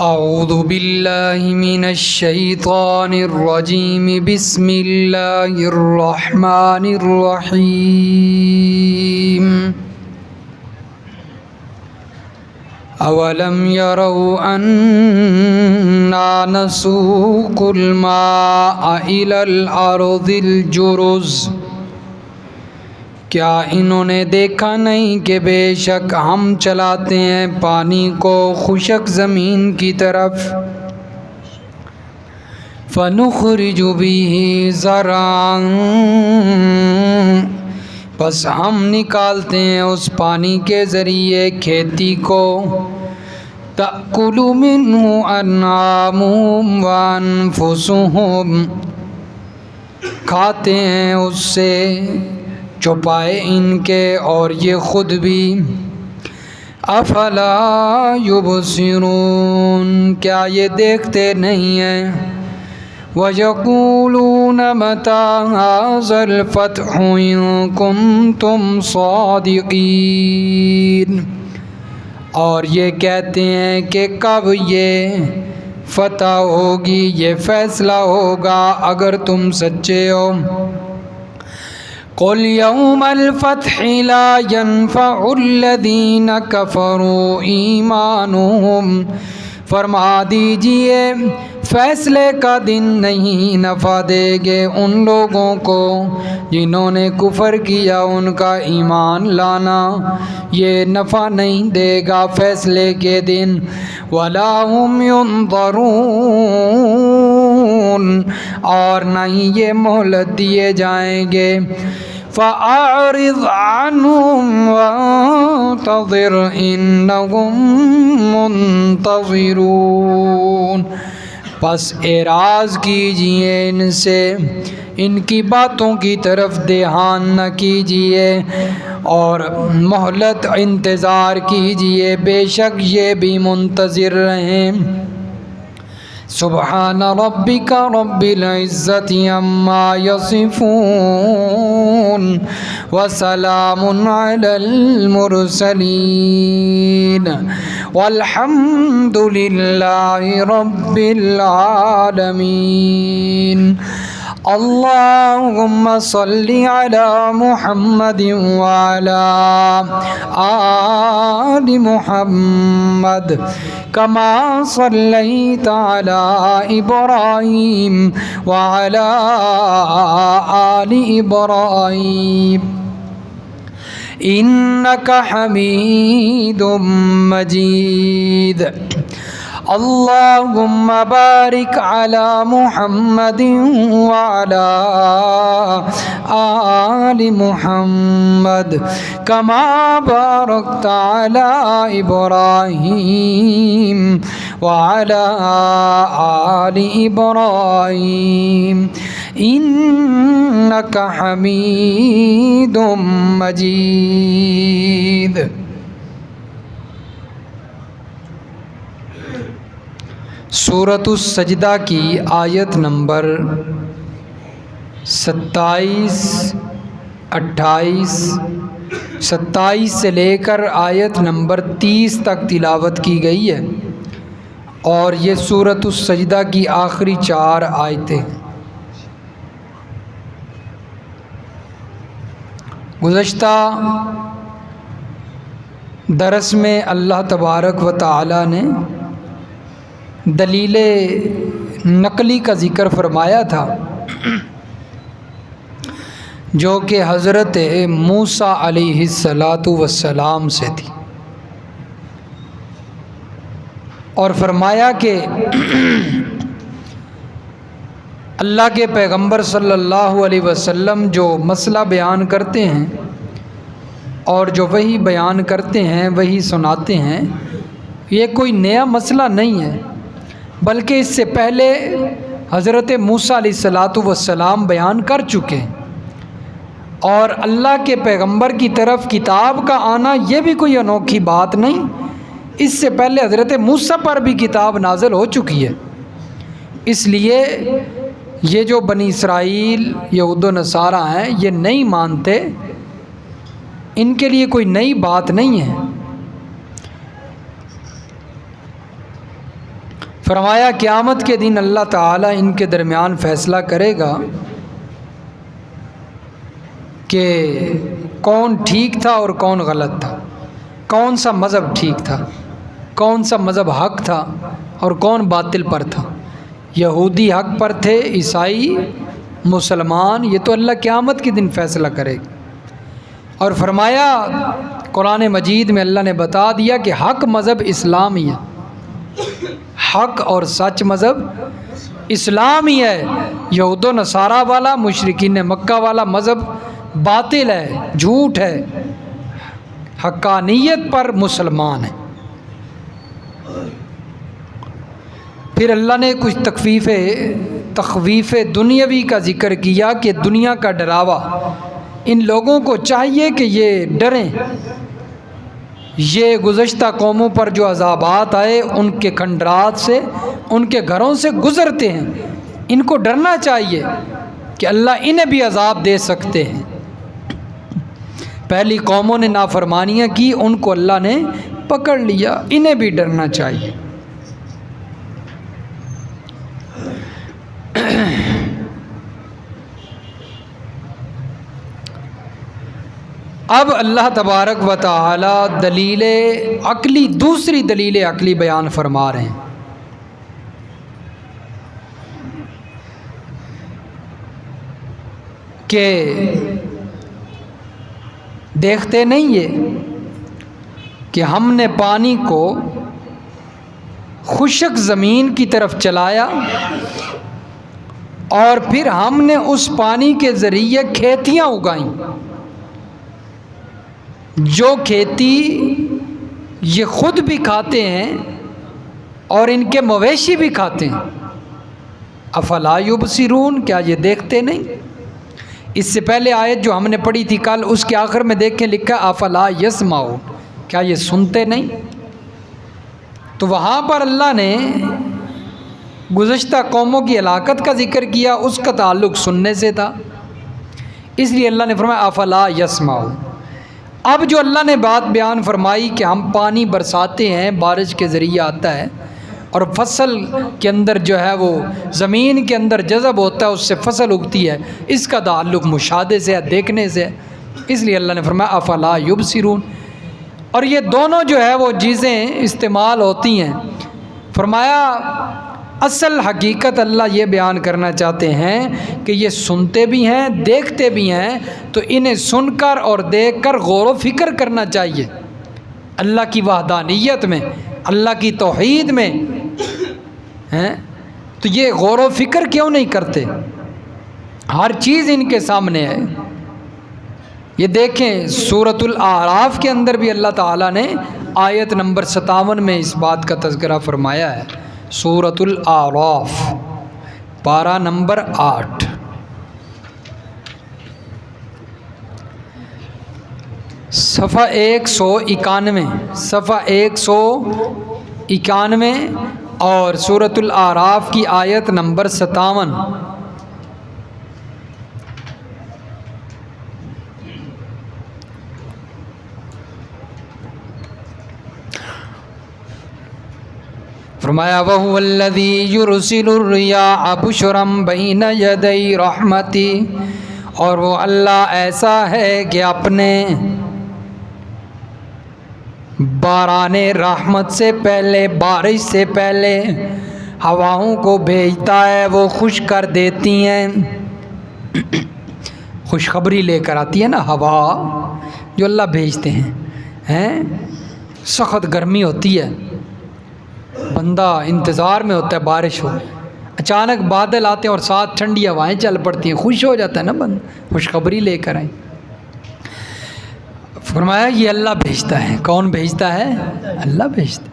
اعوذ باللہ من الشیطان الرجیم بسم اللہ الرحمن الرحیم اولم یروا انا نسوق الماء الى الارض الجرز، کیا انہوں نے دیکھا نہیں کہ بے شک ہم چلاتے ہیں پانی کو خشک زمین کی طرف، فنخرج به زرعا، بس ہم نکالتے ہیں اس پانی کے ذریعے کھیتی کو، تأکل منہ انعامهم وانفسهم، کھاتے ہیں اس سے چوپائے ان کے اور یہ خود بھی، افلا یبصرون، کیا یہ دیکھتے نہیں ہیں، وَيَقُولُونَ مَتَى هَذَا الْفَتْحُ إِن كُنتُمْ صَادِقِينَ، اور یہ کہتے ہیں کہ کب یہ فتح ہوگی، یہ فیصلہ ہوگا اگر تم سچے ہو۔ قُلْ يَوْمَ الْفَتْحِ لَا يَنفَعُ الَّذِينَ كَفَرُوا إِيمَانُهُمْ، فرما دیجئے فیصلے کا دن نہیں نفع دے گے ان لوگوں کو جنہوں نے کفر کیا، ان کا ایمان لانا یہ نفع نہیں دے گا فیصلے کے دن، وَلَا هُمْ يُنظَرُونَ، اور نہ ہی یہ مہلت دیے جائیں گے، فَأَعْرِضْ عَنْهُمْ وَانتَظِرْ إِنَّهُمْ مُنتَظِرُونَ، پس اعراض کیجئے ان سے، ان کی باتوں کی طرف دھیان نہ کیجئے اور مہلت انتظار کیجئے، بے شک یہ بھی منتظر رہیں۔ سبحان ربک رب العزت عما یصفون وسلام علی المرسلین والحمد للہ رب العالمین۔ اللہم صل علی محمد وعلی آل محمد کما صلیت علی ابراہیم وعلی آل ابراہیم انک حمید مجید۔ اللہم بارک علی محمد وعلی آل محمد کما بارکت علی ابراہیم وعلی آل ابراہیم انک حمید مجید۔ سورۃ السجدہ کی آیت نمبر 27، 28، 27 سے لے کر آیت نمبر 30 تک تلاوت کی گئی ہے، اور یہ سورۃ السجدہ کی آخری 4 آیتیں۔ گزشتہ درس میں اللہ تبارک و تعالی نے دلیل نقلی کا ذکر فرمایا تھا جو کہ حضرت موسیٰ علیہ السلام سے تھی، اور فرمایا کہ اللہ کے پیغمبر صلی اللہ علیہ وسلم جو مسئلہ بیان کرتے ہیں اور جو وہی بیان کرتے ہیں وہی سناتے ہیں، یہ کوئی نیا مسئلہ نہیں ہے، بلکہ اس سے پہلے حضرت موسیٰ علیہ السلام بیان کر چکے ہیں، اور اللہ کے پیغمبر کی طرف کتاب کا آنا یہ بھی کوئی انوکھی بات نہیں، اس سے پہلے حضرت موسیٰ پر بھی کتاب نازل ہو چکی ہے۔ اس لیے یہ جو بنی اسرائیل یہود و نصارہ ہیں یہ نہیں مانتے، ان کے لیے کوئی نئی بات نہیں ہے۔ فرمایا قیامت کے دن اللہ تعالیٰ ان کے درمیان فیصلہ کرے گا کہ کون ٹھیک تھا اور کون غلط تھا، کون سا مذہب ٹھیک تھا، کون سا مذہب حق تھا اور کون باطل پر تھا۔ یہودی حق پر تھے، عیسائی، مسلمان، یہ تو اللہ قیامت کے دن فیصلہ کرے گا۔ اور فرمایا قرآن مجید میں اللہ نے بتا دیا کہ حق مذہب اسلام ہی ہے، حق اور سچ مذہب اسلام ہی ہے۔ یہود و نصارہ والا، مشرکین مکہ والا مذہب باطل ہے، جھوٹ ہے، حقانیت پر مسلمان ہے۔ پھر اللہ نے کچھ تخویف دنیاوی کا ذکر کیا کہ دنیا کا ڈراوا، ان لوگوں کو چاہیے کہ یہ ڈریں، یہ گزشتہ قوموں پر جو عذابات آئے ان کے کھنڈرات سے، ان کے گھروں سے گزرتے ہیں، ان کو ڈرنا چاہیے کہ اللہ انہیں بھی عذاب دے سکتے ہیں۔ پہلی قوموں نے نافرمانیاں کی، ان کو اللہ نے پکڑ لیا، انہیں بھی ڈرنا چاہیے۔ اب اللہ تبارک و تعالی دلیل عقلی، دوسری دلیل عقلی بیان فرما رہے ہیں کہ دیکھتے نہیں یہ کہ ہم نے پانی کو خشک زمین کی طرف چلایا اور پھر ہم نے اس پانی کے ذریعے کھیتیاں اگائیں، جو کھیتی یہ خود بھی کھاتے ہیں اور ان کے مویشی بھی کھاتے ہیں۔ افلا یبصرون، کیا یہ دیکھتے نہیں؟ اس سے پہلے آیت جو ہم نے پڑھی تھی کل، اس کے آخر میں دیکھیں لکھا افلا یسمعون، کیا یہ سنتے نہیں؟ تو وہاں پر اللہ نے گزشتہ قوموں کی ہلاکت کا ذکر کیا، اس کا تعلق سننے سے تھا، اس لیے اللہ نے فرمایا افلا یسمعون۔ اب جو اللہ نے بات بیان فرمائی کہ ہم پانی برساتے ہیں، بارش کے ذریعے آتا ہے اور فصل کے اندر جو ہے وہ زمین کے اندر جذب ہوتا ہے، اس سے فصل اگتی ہے، اس کا تعلق مشاہدے سے ہے، دیکھنے سے ہے، اس لیے اللہ نے فرمایا افلا یبصرون۔ اور یہ دونوں جو ہے وہ چیزیں استعمال ہوتی ہیں۔ فرمایا اصل حقیقت اللہ یہ بیان کرنا چاہتے ہیں کہ یہ سنتے بھی ہیں، دیکھتے بھی ہیں، تو انہیں سن کر اور دیکھ کر غور و فکر کرنا چاہیے اللہ کی وحدانیت میں، اللہ کی توحید میں، تو یہ غور و فکر کیوں نہیں کرتے؟ ہر چیز ان کے سامنے ہے۔ یہ دیکھیں سورۃ الاعراف کے اندر بھی اللہ تعالیٰ نے آیت نمبر 57 میں اس بات کا تذکرہ فرمایا ہے۔ سورۃ الاعراف پارہ نمبر 8، صفحہ 191، صفحہ 191 اور سورۃ الاعراف کی آیت نمبر 57۔ فرمایا وَهُوَ الَّذِي يُرْسِلُ الرِّيَاحَ بُشْرًا بَيْنَ يَدَيْ رَحْمَتِهِ، اور وہ اللہ ایسا ہے کہ اپنے باران رحمت سے پہلے، بارش سے پہلے ہواؤں کو بھیجتا ہے، وہ خوش کر دیتی ہیں، خوشخبری لے کر آتی ہے نا ہوا جو اللہ بھیجتے ہیں۔ سخت گرمی ہوتی ہے، بندہ انتظار میں ہوتا ہے بارش ہو، اچانک بادل آتے ہیں اور ساتھ ٹھنڈی ہوائیں چل پڑتی ہیں، خوش ہو جاتا ہے نا بندہ، خوشخبری لے کر آئیں۔ فرمایا یہ اللہ بھیجتا ہے۔ کون بھیجتا ہے؟ اللہ بھیجتا ہے۔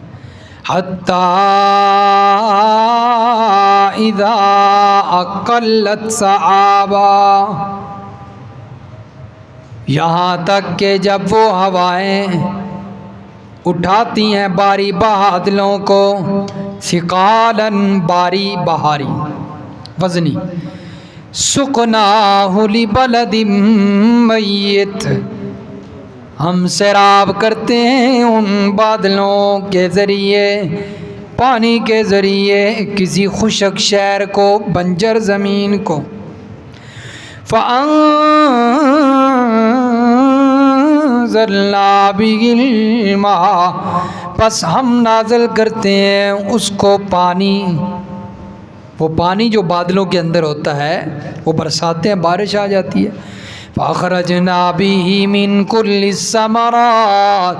حَتَّى إِذَا أَقَلَّتْ سَحَابًا، یہاں تک کہ جب وہ ہوائیں اٹھاتی ہیں باری بادلوں کو، ثقالاً باری بہاری وزنی، سقناہ لبلد میت، ہم سیراب کرتے ہیں ان بادلوں کے ذریعے پانی کے ذریعے کسی خشک شہر کو، بنجر زمین کو، فَأَنزَلْنَا بِهِ الْمَاءَ، پس ہم نازل کرتے ہیں اس کو پانی، وہ پانی جو بادلوں کے اندر ہوتا ہے، وہ برساتے ہیں، بارش آ جاتی ہے۔ فَأَخْرَجْنَا بِهِ مِن كُلِّ الثَّمَرَاتِ،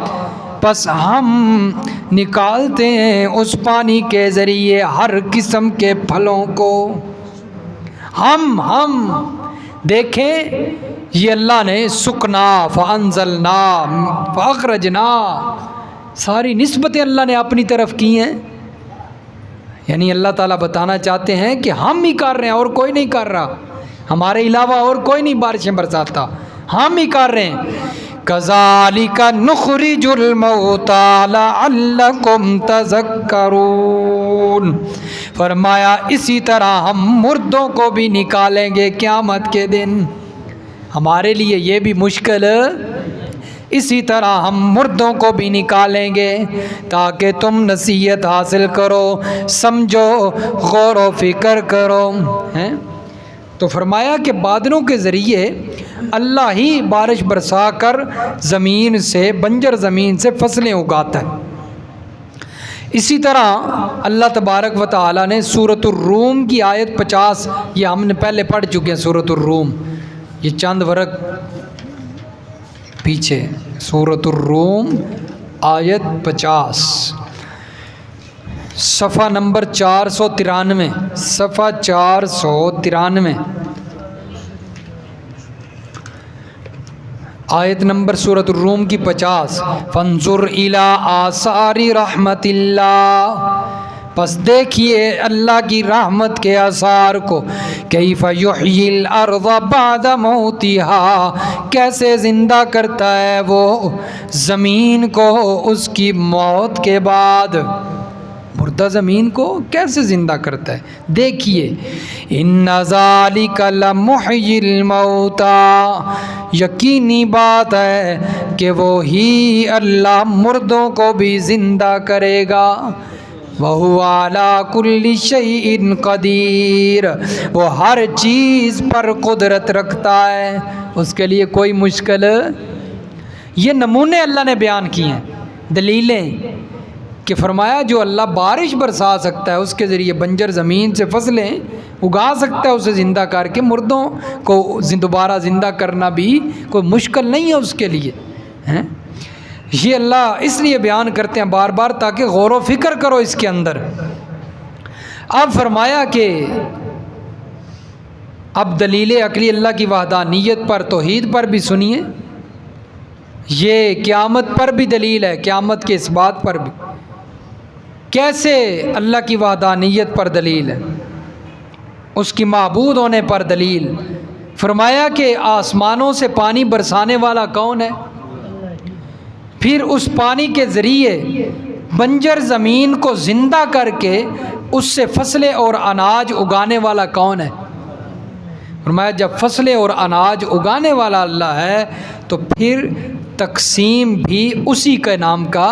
پس ہم نکالتے ہیں اس پانی کے ذریعے ہر قسم کے پھلوں کو۔ ہم دیکھیں، یہ اللہ نے سکنا، فانزلنا، فاخرجنا، ساری نسبتیں اللہ نے اپنی طرف کی ہیں، یعنی اللہ تعالیٰ بتانا چاہتے ہیں کہ ہم ہی کر رہے ہیں اور کوئی نہیں کر رہا، ہمارے علاوہ اور کوئی نہیں بارشیں برساتا، ہم ہی کر رہے ہیں۔ کذالک نخرج الموتى لعلکم تذکرون، فرمایا اسی طرح ہم مردوں کو بھی نکالیں گے قیامت کے دن، ہمارے لیے یہ بھی مشکل، اسی طرح ہم مردوں کو بھی نکالیں گے تاکہ تم نصیحت حاصل کرو، سمجھو، غور و فکر کرو۔ تو فرمایا کہ بادلوں کے ذریعے اللہ ہی بارش برسا کر زمین سے، بنجر زمین سے فصلیں اگاتا ہے۔ اسی طرح اللہ تبارک و تعالیٰ نے سورۃ الروم کی آیت 50، یہ ہم نے پہلے پڑھ چکے ہیں سورۃ الروم، یہ چند ورق پیچھے، سورۃ الروم آیت 50، صفحہ نمبر 493، صفحہ 493، آیت نمبر سورۃ الروم کی 50۔ فانظر الی آثار رحمت اللہ، پس دیکھیے اللہ کی رحمت کے آثار کو، کیف یحیی الارض بعد موتها، کیسے زندہ کرتا ہے وہ زمین کو اس کی موت کے بعد، مردہ زمین کو کیسے زندہ کرتا ہے، دیکھیے۔ ان ذالک لمحیی الموتى، یقینی بات ہے کہ وہی اللہ مردوں کو بھی زندہ کرے گا۔ وَهُوَ عَلَى كُلِّ شَيْءٍ قَدِيرٌ، وہ ہر چیز پر قدرت رکھتا ہے، اس کے لیے کوئی مشکل۔ یہ نمونے اللہ نے بیان کیے ہیں، دلیلیں، کہ فرمایا جو اللہ بارش برسا سکتا ہے، اس کے ذریعے بنجر زمین سے فصلیں اگا سکتا ہے، اسے زندہ کر کے مردوں کو دوبارہ زندہ کرنا بھی کوئی مشکل نہیں ہے اس کے لیے۔ یہ اللہ اس لیے بیان کرتے ہیں بار بار تاکہ غور و فکر کرو اس کے اندر۔ اب فرمایا کہ اب دلیل عقلی اللہ کی وحدانیت پر، توحید پر بھی سنیے، یہ قیامت پر بھی دلیل ہے، قیامت کے اس بات پر بھی، کیسے اللہ کی وحدانیت پر دلیل ہے، اس کی معبود ہونے پر دلیل۔ فرمایا کہ آسمانوں سے پانی برسانے والا کون ہے، پھر اس پانی کے ذریعے بنجر زمین کو زندہ کر کے اس سے فصلیں اور اناج اگانے والا کون ہے۔ فرمایا جب فصلیں اور اناج اگانے والا اللہ ہے تو پھر تقسیم بھی اسی کے نام کا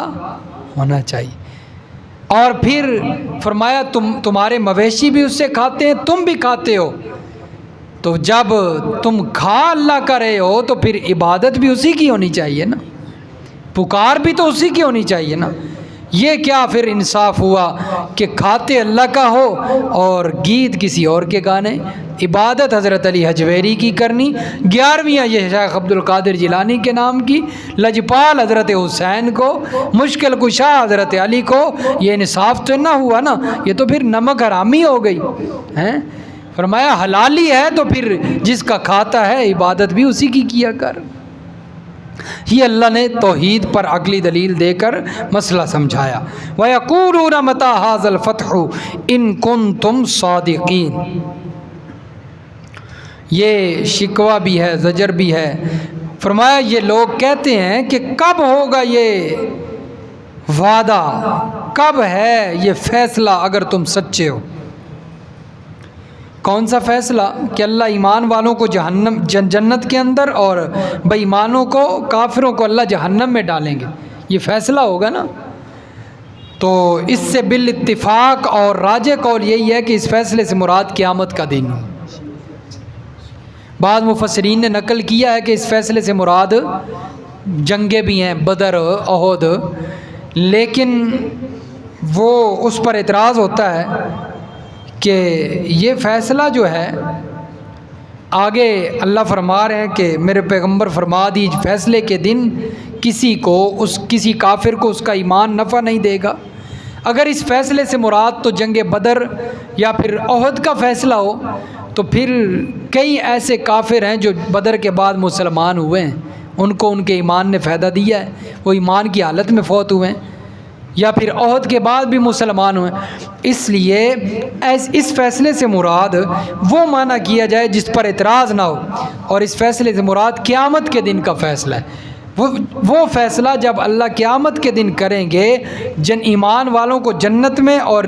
ہونا چاہیے۔ اور پھر فرمایا تمہارے مویشی بھی اس سے کھاتے ہیں، تم بھی کھاتے ہو، تو جب تم کھا اللہ کر رہے ہو تو پھر عبادت بھی اسی کی ہونی چاہیے نا، پکار بھی تو اسی کی ہونی چاہیے نا۔ یہ کیا پھر انصاف ہوا کہ کھاتے اللہ کا ہو اور گیت کسی اور کے گانے۔ عبادت حضرت علی حجویری کی کرنی، 11ویں یہ شیخ عبد القادر جیلانی کے نام کی، لجپال حضرت حسین کو، مشکل کشا حضرت علی کو، یہ انصاف تو نہ ہوا نا، یہ تو پھر نمک حرامی ہو گئی ہیں۔ فرمایا حلالی ہے تو پھر جس کا کھاتا ہے عبادت بھی اسی کی کیا کر۔ یہ اللہ نے توحید پر عقلی دلیل دے کر مسئلہ سمجھایا۔ وَيَقُولُونَ مَتَى هَٰذَا الْفَتْحُ إِن كُنتُمْ صَادِقِينَ، یہ شکوہ بھی ہے، زجر بھی ہے۔ فرمایا یہ لوگ کہتے ہیں کہ کب ہوگا یہ وعدہ، کب ہے یہ فیصلہ اگر تم سچے ہو۔ کون سا فیصلہ؟ کہ اللہ ایمان والوں کو جنت کے اندر اور بے ایمانوں کو، کافروں کو اللہ جہنم میں ڈالیں گے، یہ فیصلہ ہوگا نا۔ تو اس سے بالاتفاق اور راجح قول یہی ہے کہ اس فیصلے سے مراد قیامت کا دن ہو۔ بعض مفسرین نے نقل کیا ہے کہ اس فیصلے سے مراد جنگیں بھی ہیں، بدر، احد، لیکن وہ اس پر اعتراض ہوتا ہے کہ یہ فیصلہ جو ہے آگے اللہ فرما رہے ہیں کہ میرے پیغمبر فرما دیجیے فیصلے کے دن کسی کافر کو اس کا ایمان نفع نہیں دے گا۔ اگر اس فیصلے سے مراد تو جنگ بدر یا پھر احد کا فیصلہ ہو تو پھر کئی ایسے کافر ہیں جو بدر کے بعد مسلمان ہوئے ہیں، ان کو ان کے ایمان نے فائدہ دیا ہے، وہ ایمان کی حالت میں فوت ہوئے ہیں، یا پھر احد کے بعد بھی مسلمان ہوئے۔ اس لیے اس فیصلے سے مراد وہ معنی کیا جائے جس پر اعتراض نہ ہو، اور اس فیصلے سے مراد قیامت کے دن کا فیصلہ ہے۔ وہ فیصلہ جب اللہ قیامت کے دن کریں گے، ایمان والوں کو جنت میں اور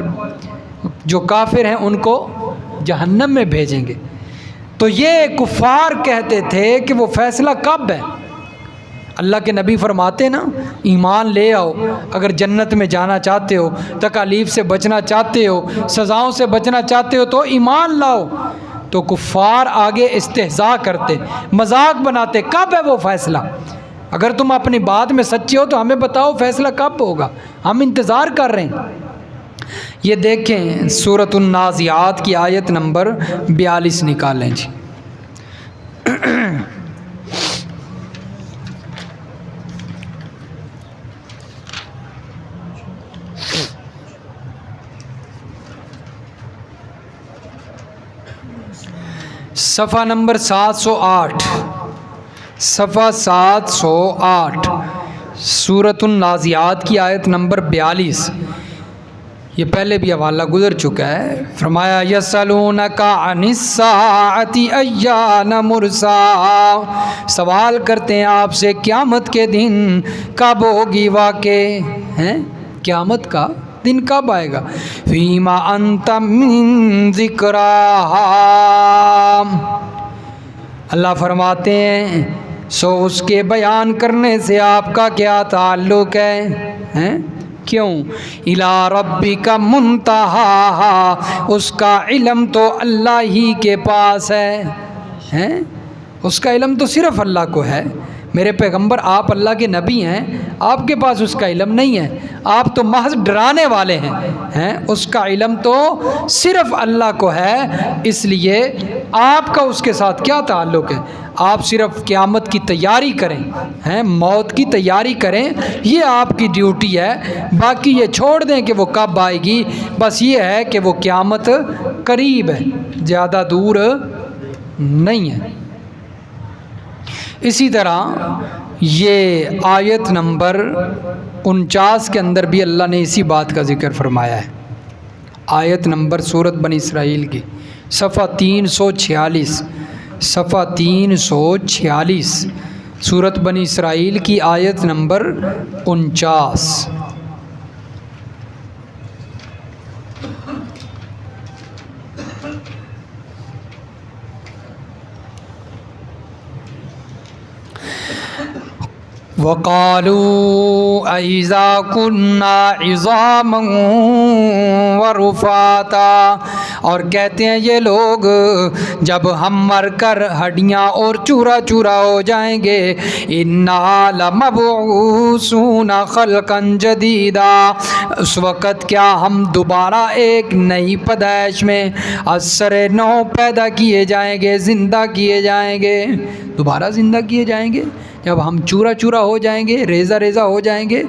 جو کافر ہیں ان کو جہنم میں بھیجیں گے۔ تو یہ کفار کہتے تھے کہ وہ فیصلہ کب ہے؟ اللہ کے نبی فرماتے نا، ایمان لے آؤ، اگر جنت میں جانا چاہتے ہو، تکالیف سے بچنا چاہتے ہو، سزاؤں سے بچنا چاہتے ہو تو ایمان لاؤ۔ تو کفار آگے استہزاء کرتے، مذاق بناتے، کب ہے وہ فیصلہ؟ اگر تم اپنی بات میں سچے ہو تو ہمیں بتاؤ فیصلہ کب ہوگا، ہم انتظار کر رہے ہیں۔ یہ دیکھیں سورۃ النازعات کی آیت نمبر 42 نکالیں جی۔ صفحہ نمبر 708، صفحہ 708، سورۃ النازعات کی آیت نمبر 42۔ یہ پہلے بھی حوالہ گزر چکا ہے۔ فرمایا یسألونک عن الساعۃ ایان مرساہا، سوال کرتے ہیں آپ سے قیامت کے دن کب ہوگی واقع ہیں، قیامت کا دن کب آئے گا۔ فیما انت من ذکراہا، اللہ فرماتے ہیں سو اس کے بیان کرنے سے آپ کا کیا تعلق ہے؟ کیوں؟ الی ربک منتہاہا، اس کا علم تو اللہ ہی کے پاس ہے، اس کا علم تو صرف اللہ کو ہے۔ میرے پیغمبر آپ اللہ کے نبی ہیں، آپ کے پاس اس کا علم نہیں ہے، آپ تو محض ڈرانے والے ہیں، اس کا علم تو صرف اللہ کو ہے۔ اس لیے آپ کا اس کے ساتھ کیا تعلق ہے؟ آپ صرف قیامت کی تیاری کریں، موت کی تیاری کریں، یہ آپ کی ڈیوٹی ہے۔ باقی یہ چھوڑ دیں کہ وہ کب آئے گی، بس یہ ہے کہ وہ قیامت قریب ہے، زیادہ دور نہیں ہے۔ اسی طرح یہ آیت نمبر 49 کے اندر بھی اللہ نے اسی بات کا ذکر فرمایا ہے۔ آیت نمبر سورۃ بنی اسرائیل کی صفحہ 346، صفحہ 346، سورۃ بنی اسرائیل کی آیت نمبر 49۔ وَقَالُوا أَإِذَا كُنَّا عِظَامًا وَرُفَاتًا، اور کہتے ہیں یہ لوگ جب ہم مر کر ہڈیاں اور چورا چورا ہو جائیں گے، اِنَّا لَمَبْعُوثُونَ خَلْقًا جَدِيدًا، اس وقت کیا ہم دوبارہ ایک نئی پیدائش میں اثر نو پیدا کیے جائیں گے، زندہ کیے جائیں گے، دوبارہ زندہ کیے جائیں گے جب ہم چورا چورا ہو جائیں گے، ریزہ ریزہ ہو جائیں گے۔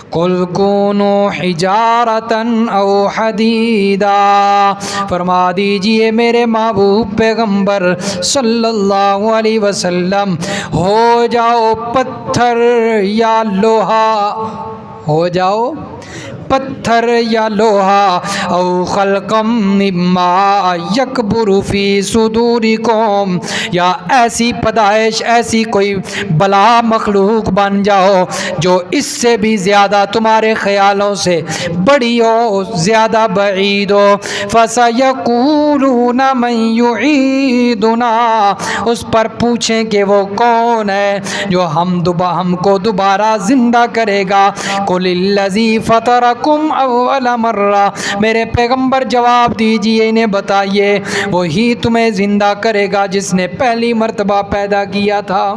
قُلْ كُونُوا حِجَارَةً أَوْ حَدِيدًا، فرما دیجئے میرے محبوب پیغمبر صلی اللہ علیہ وسلم، ہو جاؤ پتھر یا لوہا، ہو جاؤ پتھر یا لوہا، او خلقم مما یکبر فی صدورکم، یا ایسی پیدائش، ایسی کوئی بلا مخلوق بن جاؤ جو اس سے بھی زیادہ تمہارے خیالوں سے بڑی ہو، زیادہ بعید ہو۔ فَسَيَقُولُونَ مَن يُعِيدُنَا، اس پر پوچھیں کہ وہ کون ہے جو ہم کو دوبارہ زندہ کرے گا۔ قُلِ الَّذِي فَطَرَكُمْ خلقکم اول مرہ، میرے پیغمبر جواب دیجئے، انہیں بتائیے وہی تمہیں زندہ کرے گا جس نے پہلی مرتبہ پیدا کیا تھا۔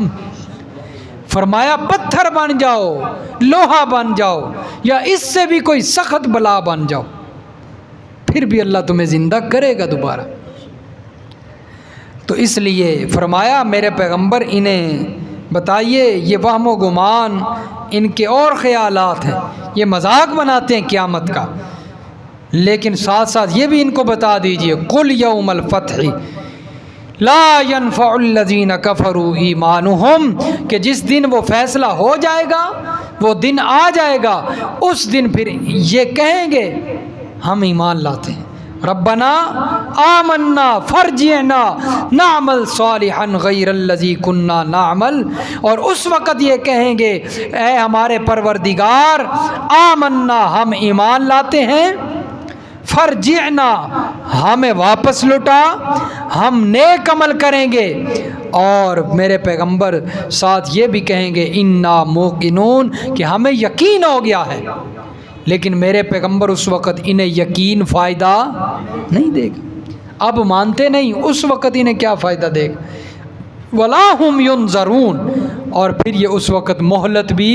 فرمایا پتھر بن جاؤ، لوہا بن جاؤ، یا اس سے بھی کوئی سخت بلا بن جاؤ، پھر بھی اللہ تمہیں زندہ کرے گا دوبارہ۔ تو اس لیے فرمایا میرے پیغمبر انہیں بتائیے، یہ وہم و گمان ان کے اور خیالات ہیں، یہ مذاق بناتے ہیں قیامت کا، لیکن ساتھ ساتھ یہ بھی ان کو بتا دیجئے قل یوم الفتح لا ينفع الذین کفروا ایمانہم، کہ جس دن وہ فیصلہ ہو جائے گا، وہ دن آ جائے گا، اس دن پھر یہ کہیں گے ہم ایمان لاتے ہیں، ربنا آمنا فرجعنا نعمل صالحا غیر الذی کننا نعمل، اور اس وقت یہ کہیں گے اے ہمارے پروردگار آمنا ہم ایمان لاتے ہیں، فرجعنا ہمیں واپس لوٹا، ہم نیک عمل کریں گے، اور میرے پیغمبر ساتھ یہ بھی کہیں گے انا موقنون کہ ہمیں یقین ہو گیا ہے، لیکن میرے پیغمبر اس وقت انہیں یقین فائدہ نہیں دے گا، اب مانتے نہیں، اس وقت انہیں کیا فائدہ دے گا، ولا ہم ینظرون، اور پھر یہ اس وقت مہلت بھی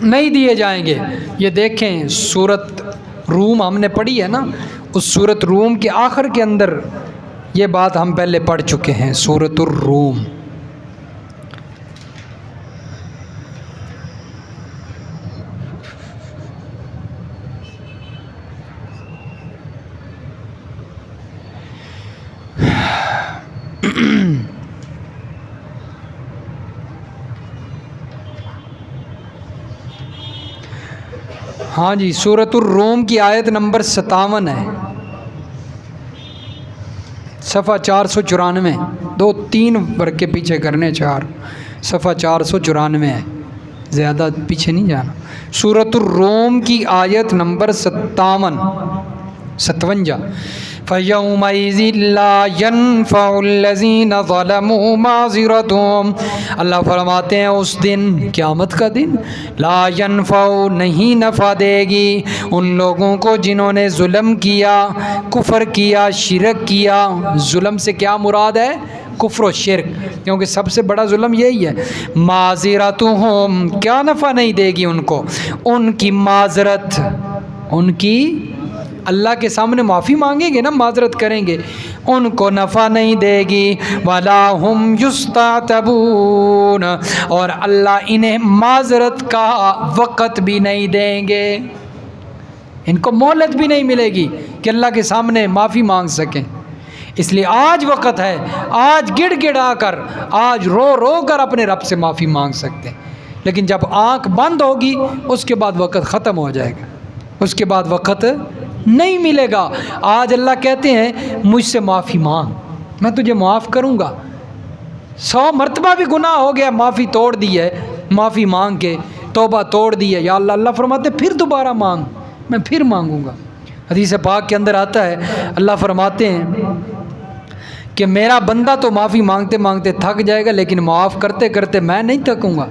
نہیں دیے جائیں گے۔ یہ دیکھیں سورت روم ہم نے پڑھی ہے نا، اس سورت روم کے آخر کے اندر یہ بات ہم پہلے پڑھ چکے ہیں، سورت الروم۔ ہاں جی، سورۃ الروم کی آیت نمبر 57 ہے، صفحہ 494، 2-3 برقے پیچھے کرنے، 4 صفحہ 494 ہے، زیادہ پیچھے نہیں جانا۔ سورۃ الروم کی آیت نمبر 57 فَيَوْمَئِذٍ لَا يَنفَعُ الَّذِينَ ظَلَمُوا مَعْذِرَتُهُمْ، اللہ فرماتے ہیں اس دن، قیامت کا دن، لا ينفع نہیں نفع دے گی ان لوگوں کو جنہوں نے ظلم کیا، کفر کیا، شرک کیا۔ ظلم سے کیا مراد ہے؟ کفر و شرک، کیونکہ سب سے بڑا ظلم یہی ہے۔ معذرتہم، کیا نفع نہیں دے گی ان کو؟ ان کی معذرت، ان کی اللہ کے سامنے معافی مانگیں گے نا، معذرت کریں گے، ان کو نفع نہیں دے گی۔ وَلَا هُمْ يُسْتَعْتَبُونَ، اور اللہ انہیں معذرت کا وقت بھی نہیں دیں گے، ان کو مہلت بھی نہیں ملے گی کہ اللہ کے سامنے معافی مانگ سکیں۔ اس لیے آج وقت ہے، آج گڑ گڑا کر، آج رو رو کر اپنے رب سے معافی مانگ سکتے ہیں، لیکن جب آنکھ بند ہوگی اس کے بعد وقت ختم ہو جائے گا، اس کے بعد وقت نہیں ملے گا۔ آج اللہ کہتے ہیں مجھ سے معافی مانگ، میں تجھے معاف کروں گا۔ 100 مرتبہ بھی گناہ ہو گیا، معافی توڑ دی ہے، معافی مانگ کے توبہ توڑ دی ہے، یا اللہ، اللہ فرماتے پھر دوبارہ مانگ، میں پھر مانگوں گا۔ حدیث پاک کے اندر آتا ہے، اللہ فرماتے ہیں کہ میرا بندہ تو معافی مانگتے مانگتے تھک جائے گا، لیکن معاف کرتے کرتے میں نہیں تھکوں گا۔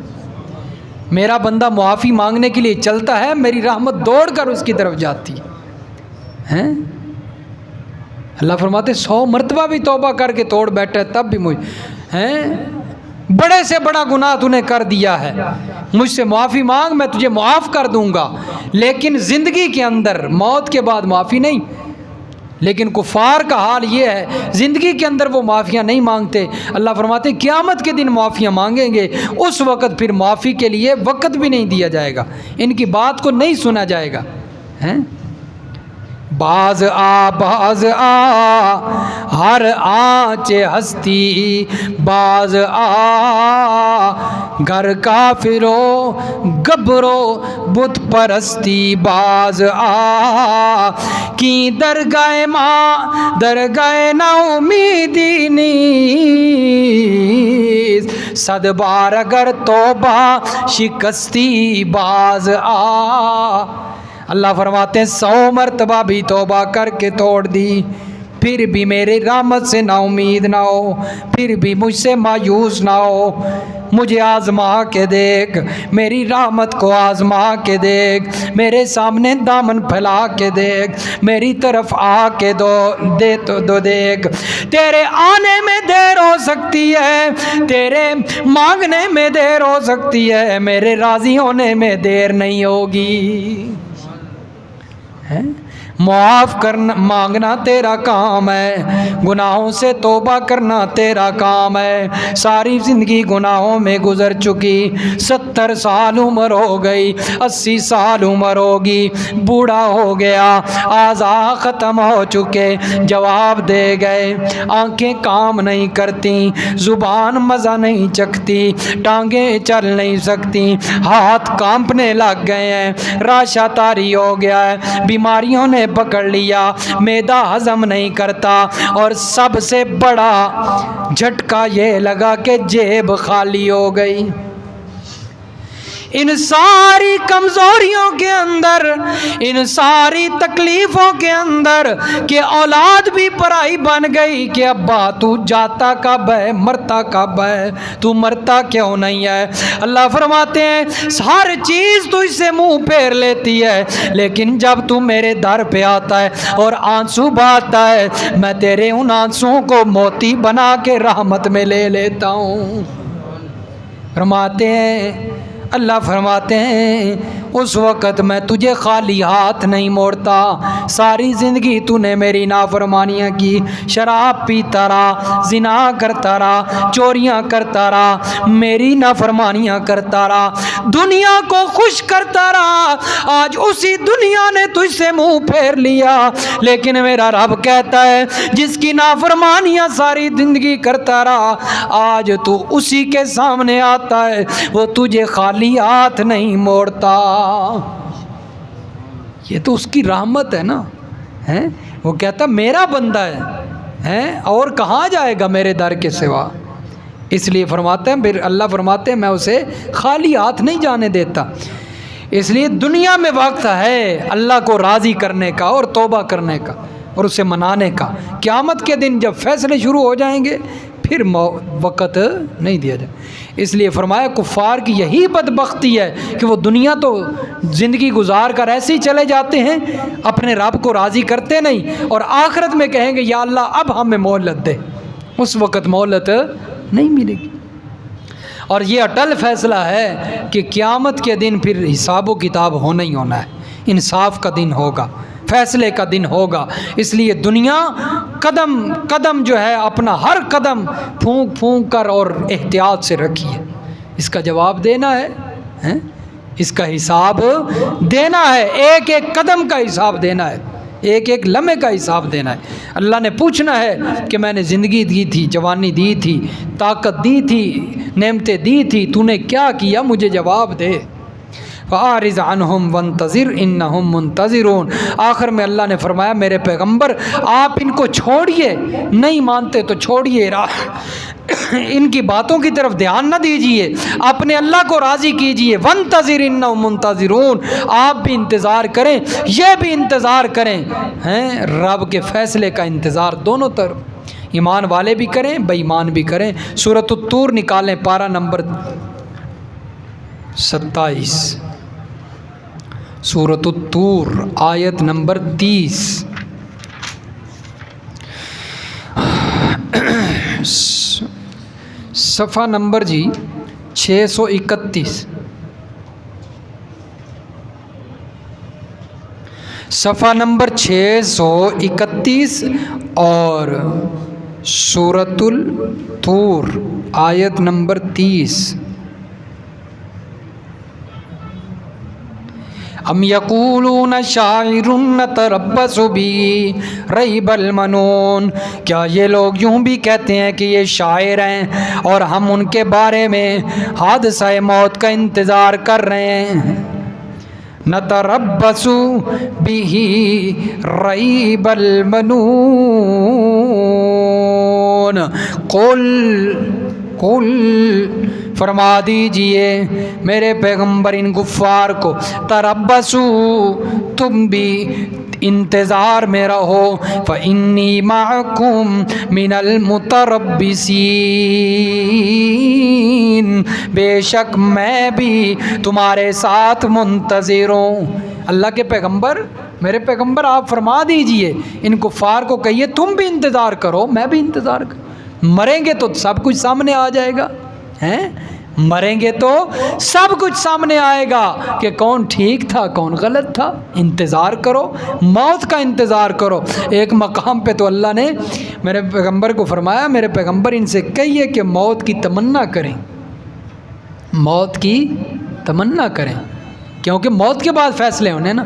میرا بندہ معافی مانگنے کے لیے چلتا ہے، میری رحمت دوڑ کر اس کی طرف جاتی ہے۔ اللہ فرماتے 100 مرتبہ بھی توبہ کر کے توڑ بیٹھے تب بھی بڑے سے بڑا گناہ تو نے کر دیا ہے، مجھ سے معافی مانگ، میں تجھے معاف کر دوں گا، لیکن زندگی کے اندر موت کے بعد معافی نہیں۔ لیکن کفار کا حال یہ ہے، زندگی کے اندر وہ معافیاں نہیں مانگتے۔ اللہ فرماتے ہیں قیامت کے دن معافیاں مانگیں گے، اس وقت پھر معافی کے لیے وقت بھی نہیں دیا جائے گا، ان کی بات کو نہیں سنا جائے گا۔ باز آ ہر آنچ ہستی، باز آ گھر کافرو گبرو بت پرستی، باز آ کی درگاہ ماں درگاہ نا امیدی نیز، صد بار اگر توبہ شکستی، باز آ۔ اللہ فرماتے ہیں 100 مرتبہ بھی توبہ کر کے توڑ دی، پھر بھی میری رحمت سے نا امید نہ ہو، پھر بھی مجھ سے مایوس نہ ہو، مجھے آزما کے دیکھ، میری رحمت کو آزما کے دیکھ، میرے سامنے دامن پھیلا کے دیکھ، میری طرف آ کے دو دیکھ۔ تیرے آنے میں دیر ہو سکتی ہے، تیرے مانگنے میں دیر ہو سکتی ہے، میرے راضی ہونے میں دیر نہیں ہوگی۔ معاف کرنا مانگنا تیرا کام ہے، گناہوں سے توبہ کرنا تیرا کام ہے۔ ساری زندگی گناہوں میں گزر چکی، 70 سال عمر ہو گئی، 80 سال عمر ہوگی، بوڑھا ہو گیا، اعضاء ختم ہو چکے، جواب دے گئے، آنکھیں کام نہیں کرتی، زبان مزہ نہیں چکھتی، ٹانگیں چل نہیں سکتی، ہاتھ کانپنے لگ گئے ہیں، راشا طاری ہو گیا ہے، بیماریوں نے پکڑ لیا، معدہ ہضم نہیں کرتا، اور سب سے بڑا جھٹکا یہ لگا کہ جیب خالی ہو گئی۔ ان ساری کمزوریوں کے اندر، ان ساری تکلیفوں کے اندر کہ اولاد بھی پرائی بن گئی کہ ابا تو جاتا کب ہے، مرتا کب ہے، تو مرتا کیوں نہیں ہے۔ اللہ فرماتے ہیں ہر چیز تو اس سے منہ پھیر لیتی ہے، لیکن جب تو میرے در پہ آتا ہے اور آنسو بہاتا ہے، میں تیرے ان آنسوؤں کو موتی بنا کے رحمت میں لے لیتا ہوں۔ فرماتے ہیں اللہ فرماتے ہیں اس وقت میں تجھے خالی ہاتھ نہیں موڑتا۔ ساری زندگی تو نے میری نافرمانیاں کی، شراب پیتا رہا، زنا کرتا رہا، چوریاں کرتا رہا، میری نافرمانیاں کرتا رہا، دنیا کو خوش کرتا رہا، آج اسی دنیا نے تجھ سے منہ پھیر لیا، لیکن میرا رب کہتا ہے جس کی نافرمانیاں ساری زندگی کرتا رہا، آج تو اسی کے سامنے آتا ہے، وہ تجھے خالی ہاتھ نہیں موڑتا۔ یہ تو اس کی رحمت ہے نا، وہ کہتا میرا بندہ ہے اور کہاں جائے گا میرے در کے سوا۔ اس لیے فرماتے ہیں پھر اللہ فرماتے ہیں میں اسے خالی ہاتھ نہیں جانے دیتا۔ اس لیے دنیا میں وقت ہے اللہ کو راضی کرنے کا اور توبہ کرنے کا اور اسے منانے کا۔ قیامت کے دن جب فیصلے شروع ہو جائیں گے پھر وقت نہیں دیا جائے۔ اس لیے فرمایا کفار کی یہی بدبختی ہے کہ وہ دنیا تو زندگی گزار کر ایسے ہی چلے جاتے ہیں، اپنے رب کو راضی کرتے نہیں، اور آخرت میں کہیں گے یا اللہ اب ہمیں مہلت دے، اس وقت مہلت نہیں ملے گی۔ اور یہ اٹل فیصلہ ہے کہ قیامت کے دن پھر حساب و کتاب ہونا ہی ہونا ہے، انصاف کا دن ہوگا، فیصلے کا دن ہوگا۔ اس لیے دنیا قدم قدم جو ہے اپنا ہر قدم پھونک پھونک کر اور احتیاط سے رکھیے، اس کا جواب دینا ہے، اس کا حساب دینا ہے، ایک ایک قدم کا حساب دینا ہے، ایک ایک لمحے کا حساب دینا ہے۔ اللہ نے پوچھنا ہے کہ میں نے زندگی دی تھی، جوانی دی تھی، طاقت دی تھی، نعمتیں دی تھی، تو نے کیا کیا، مجھے جواب دے۔ فَأَعْرِضْ عَنْهُمْ وَانْتَظِرْ إِنَّهُمْ مُنْتَظِرُونَ۔ آخر میں اللہ نے فرمایا میرے پیغمبر آپ ان کو چھوڑیے، نہیں مانتے تو چھوڑیے، ان کی باتوں کی طرف دھیان نہ دیجیے، اپنے اللہ کو راضی کیجیے۔ وَانْتَظِرْ إِنَّهُمْ مُنْتَظِرُونَ، آپ بھی انتظار کریں، یہ بھی انتظار کریں، رب کے فیصلے کا انتظار دونوں طرف، ایمان والے بھی کریں، بے ایمان بھی کریں۔ سورۃ الطور نکالیں، پارہ نمبر 27، سورۃ الطور آیت نمبر 30۔ صفحہ نمبر 631، صفحہ نمبر 631 اور سورۃ الطور آیت نمبر 30۔ ام یقولون شاعر نتربص بہ ریب المنون، کیا یہ لوگ یوں بھی کہتے ہیں کہ یہ شاعر ہیں اور ہم ان کے بارے میں حادثہ موت کا انتظار کر رہے ہیں۔ نتربص بہ ریب المنون، قل فرما دیجئے میرے پیغمبر ان کفار کو، تربصو تم بھی انتظار میں رہو، فإنی معکم من المتربصین، بے شک میں بھی تمہارے ساتھ منتظر ہوں۔ اللہ کے پیغمبر، میرے پیغمبر آپ فرما دیجئے ان کفار کو، کہیے تم بھی انتظار کرو، میں بھی انتظار کروں۔ مریں گے تو سب کچھ سامنے آ جائے گا، ہیں؟ مریں گے تو سب کچھ سامنے آئے گا کہ کون ٹھیک تھا کون غلط تھا۔ انتظار کرو، موت کا انتظار کرو۔ ایک مقام پہ تو اللہ نے میرے پیغمبر کو فرمایا، میرے پیغمبر ان سے کہیے کہ موت کی تمنا کریں، موت کی تمنا کریں، کیونکہ موت کے بعد فیصلے ہونے نا۔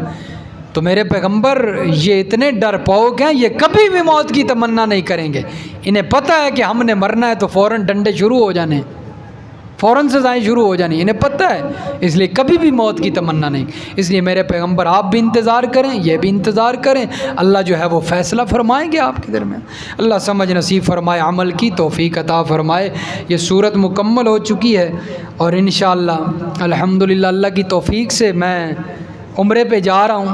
تو میرے پیغمبر یہ اتنے ڈرپوک ہیں، یہ کبھی بھی موت کی تمنا نہیں کریں گے۔ انہیں پتہ ہے کہ ہم نے مرنا ہے تو فوراً ڈنڈے شروع ہو جانے، فوراً سزائیں شروع ہو جانی، انہیں پتہ ہے، اس لیے کبھی بھی موت کی تمنا نہیں۔ اس لیے میرے پیغمبر آپ بھی انتظار کریں، یہ بھی انتظار کریں، اللہ جو ہے وہ فیصلہ فرمائیں گے آپ کے درمیان۔ اللہ سمجھ نصیب فرمائے، عمل کی توفیق عطا فرمائے۔ یہ صورت مکمل ہو چکی ہے اور انشاءاللہ الحمدللہ اللہ کی توفیق سے میں عمرے پہ جا رہا ہوں،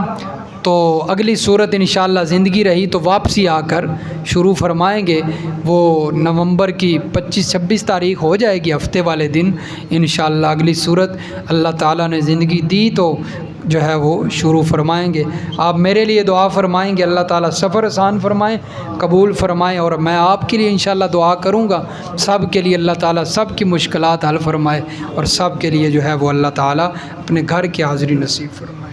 تو اگلی صورت انشاءاللہ زندگی رہی تو واپسی آ کر شروع فرمائیں گے۔ وہ نومبر کی 25-26 تاریخ ہو جائے گی، ہفتے والے دن انشاءاللہ اگلی صورت اللہ تعالیٰ نے زندگی دی تو جو ہے وہ شروع فرمائیں گے۔ آپ میرے لیے دعا فرمائیں گے، اللہ تعالیٰ سفر آسان فرمائیں، قبول فرمائیں، اور میں آپ کے لیے انشاءاللہ دعا کروں گا، سب کے لیے اللہ تعالیٰ سب کی مشکلات حل فرمائے، اور سب کے لیے جو ہے وہ اللہ تعالیٰ اپنے گھر کی حاضری نصیب فرمائے۔